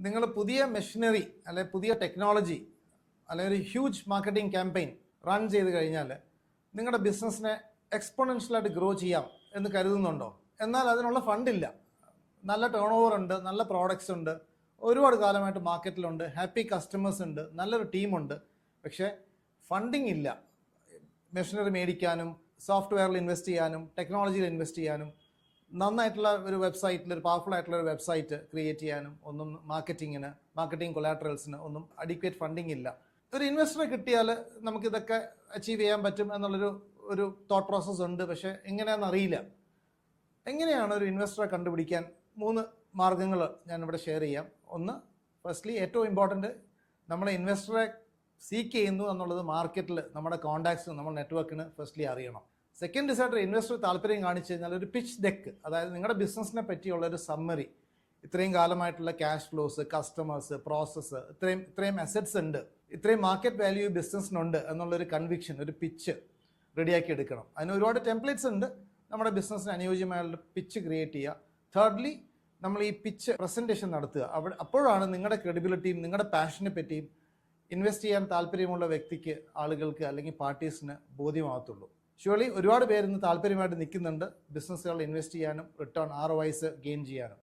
നിങ്ങൾ പുതിയ മെഷീനറി അല്ലെ പുതിയ ടെക്നോളജി അല്ലെങ്കിൽ ഒരു ഹ്യൂജ് മാർക്കറ്റിംഗ് ക്യാമ്പയിൻ റൺ ചെയ്ത് കഴിഞ്ഞാൽ നിങ്ങളുടെ ബിസിനസ്സിനെ എക്സ്പോണൻഷ്യലായിട്ട് ഗ്രോ ചെയ്യാം എന്ന് കരുതുന്നുണ്ടോ? എന്നാൽ അതിനുള്ള ഫണ്ടില്ല. നല്ല ടേൺ ഓവർ ഉണ്ട്, നല്ല പ്രോഡക്റ്റ്സ് ഉണ്ട്, ഒരുപാട് കാലമായിട്ട് മാർക്കറ്റിലുണ്ട്, ഹാപ്പി കസ്റ്റമേഴ്സ് ഉണ്ട്, നല്ലൊരു ടീമുണ്ട്. പക്ഷേ ഫണ്ടിങ് ഇല്ല. മെഷീനറി മേടിക്കാനും സോഫ്റ്റ്വെയറിൽ ഇൻവെസ്റ്റ് ചെയ്യാനും ടെക്നോളജിയിൽ ഇൻവെസ്റ്റ് ചെയ്യാനും നന്നായിട്ടുള്ള ഒരു വെബ്സൈറ്റിൽ ഒരു പവർഫുൾ ആയിട്ടുള്ള ഒരു വെബ്സൈറ്റ് ക്രിയേറ്റ് ചെയ്യാനും ഒന്നും മാർക്കറ്റിംഗ് കൊളാട്രൽസിന് ഒന്നും അഡിക്വേറ്റ് ഫണ്ടിങ് ഇല്ല. ഒരു ഇൻവെസ്റ്ററെ കിട്ടിയാൽ നമുക്കിതൊക്കെ അച്ചീവ് ചെയ്യാൻ പറ്റും എന്നുള്ളൊരു തോട്ട് പ്രോസസ്സ് ഉണ്ട്. പക്ഷേ എങ്ങനെയാണെന്ന് അറിയില്ല. എങ്ങനെയാണ് ഒരു ഇൻവെസ്റ്ററെ കണ്ടുപിടിക്കാൻ? 3 മാർഗങ്ങൾ ഞാനിവിടെ ഷെയർ ചെയ്യാം. ഒന്ന്, ഫസ്റ്റ്ലി ഏറ്റവും ഇമ്പോർട്ടൻറ്റ്, നമ്മളെ ഇൻവെസ്റ്ററെ സീക്ക് ചെയ്യുന്നു എന്നുള്ളത് മാർക്കറ്റിൽ നമ്മുടെ കോൺടാക്ട്സ്, നമ്മുടെ നെറ്റ്വർക്കിന് ഫസ്റ്റ്ലി അറിയണം. സെക്കൻഡ് ആയിട്ട് ഇൻവെസ്റ്റർ താല്പര്യം കാണിച്ചു കഴിഞ്ഞാൽ ഒരു പിച്ച് ഡെക്ക്, അതായത് നിങ്ങളുടെ ബിസിനസ്സിനെ പറ്റിയുള്ള ഒരു സമ്മറി, ഇത്രയും കാലമായിട്ടുള്ള ക്യാഷ് ഫ്ലോസ്, കസ്റ്റമേഴ്സ്, പ്രോസസ്സ്, ഇത്രയും അസറ്റ്സ് ഉണ്ട്, ഇത്രയും മാർക്കറ്റ് വാല്യൂ ബിസിനസ്സിനുണ്ട് എന്നുള്ളൊരു കൺവിക്ഷൻ, ഒരു പിച്ച് റെഡിയാക്കി എടുക്കണം. അതിന് ഒരുപാട് ടെംപ്ലേറ്റ്സ് ഉണ്ട്. നമ്മുടെ ബിസിനസ്സിന് അനുയോജ്യമായുള്ള പിച്ച് ക്രിയേറ്റ് ചെയ്യുക. തേർഡ്ലി, നമ്മൾ ഈ പിച്ച് പ്രസൻറ്റേഷൻ നടത്തുക. അപ്പോഴാണ് നിങ്ങളുടെ ക്രെഡിബിലിറ്റിയും നിങ്ങളുടെ പാഷനെ പറ്റിയും ഇൻവെസ്റ്റ് ചെയ്യാൻ താല്പര്യമുള്ള വ്യക്തിക്ക്, ആളുകൾക്ക് അല്ലെങ്കിൽ പാർട്ടീസിന് ബോധ്യമാകത്തുള്ളൂ. ഷ്യൂർലി ഒരുപാട് പേര് ഇന്ന് താല്പര്യമായിട്ട് നിൽക്കുന്നുണ്ട് ബിസിനസ്സുകളിൽ ഇൻവെസ്റ്റ് ചെയ്യാനും റിട്ടേൺ ROIs ഗെയിൻ ചെയ്യാനും.